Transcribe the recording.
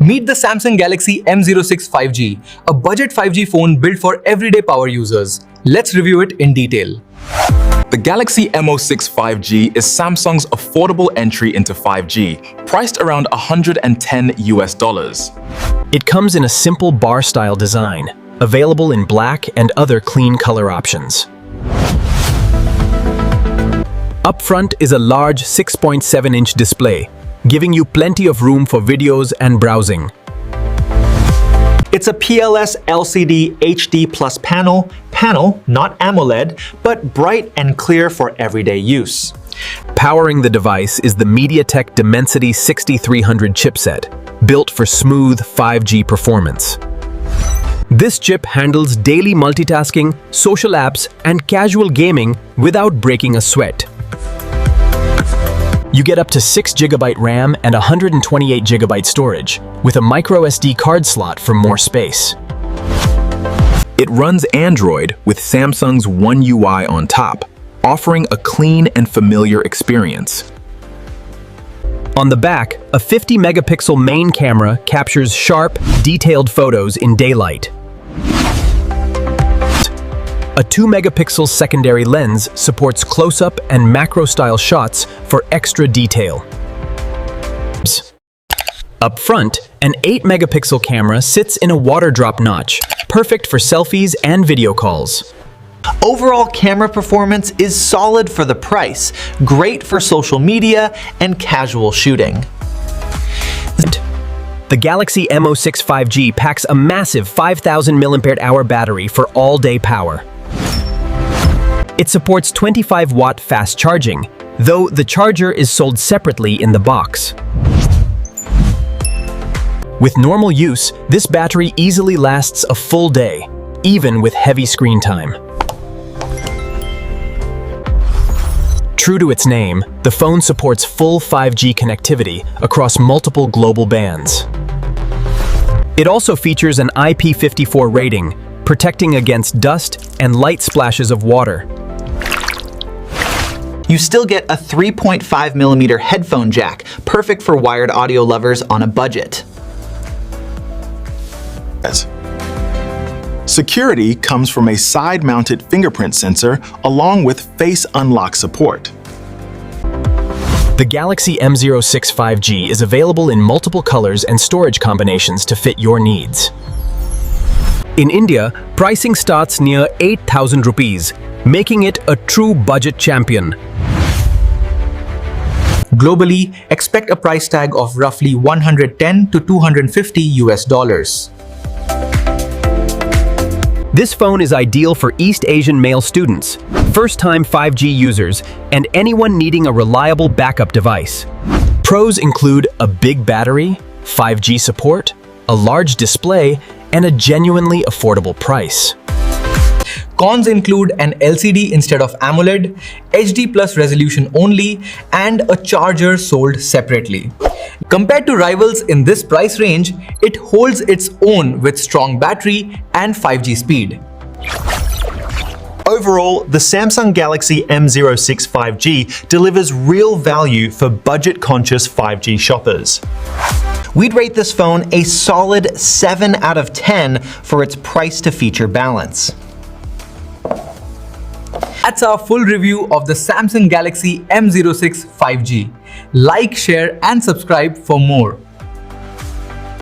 Meet the Samsung Galaxy M06 5G, a budget 5G phone built for everyday power users. Let's review it in detail. The Galaxy M06 5G is Samsung's affordable entry into 5G, priced around $110. It comes in a simple bar-style design, available in black and other clean color options. Up front is a large 6.7-inch display, giving you plenty of room for videos and browsing. It's a PLS LCD HD Plus panel, not AMOLED, but bright and clear for everyday use. Powering the device is the MediaTek Dimensity 6300 chipset, built for smooth 5G performance. This chip handles daily multitasking, social apps, and casual gaming without breaking a sweat. You get up to 6 GB RAM and 128 GB storage, with a microSD card slot for more space. It runs Android with Samsung's One UI on top, offering a clean and familiar experience. On the back, a 50-megapixel main camera captures sharp, detailed photos in daylight. A 2-megapixel secondary lens supports close-up and macro-style shots for extra detail. Up front, an 8-megapixel camera sits in a water drop notch, perfect for selfies and video calls. Overall camera performance is solid for the price, great for social media and casual shooting. The Galaxy M06 5G packs a massive 5,000 mAh battery for all-day power. It supports 25-watt fast charging, though the charger is sold separately in the box. With normal use, this battery easily lasts a full day, even with heavy screen time. True to its name, the phone supports full 5G connectivity across multiple global bands. It also features an IP54 rating, protecting against dust and light splashes of water. You still get a 3.5mm headphone jack, perfect for wired audio lovers on a budget. Security comes from a side-mounted fingerprint sensor along with face unlock support. The Galaxy M06 5G is available in multiple colors and storage combinations to fit your needs. In India, pricing starts near 8,000 rupees, making it a true budget champion. Globally, expect a price tag of roughly $110 to $250. This phone is ideal for East Asian male students, first-time 5G users, and anyone needing a reliable backup device. Pros include a big battery, 5G support, a large display, and a genuinely affordable price. Cons include an LCD instead of AMOLED, HD plus resolution only, and a charger sold separately. Compared to rivals in this price range, it holds its own with strong battery and 5G speed. Overall, the Samsung Galaxy M06 5G delivers real value for budget-conscious 5G shoppers. We'd rate this phone a solid 7 out of 10 for its price-to-feature balance. That's our full review of the Samsung Galaxy M06 5G. Like, share, and subscribe for more.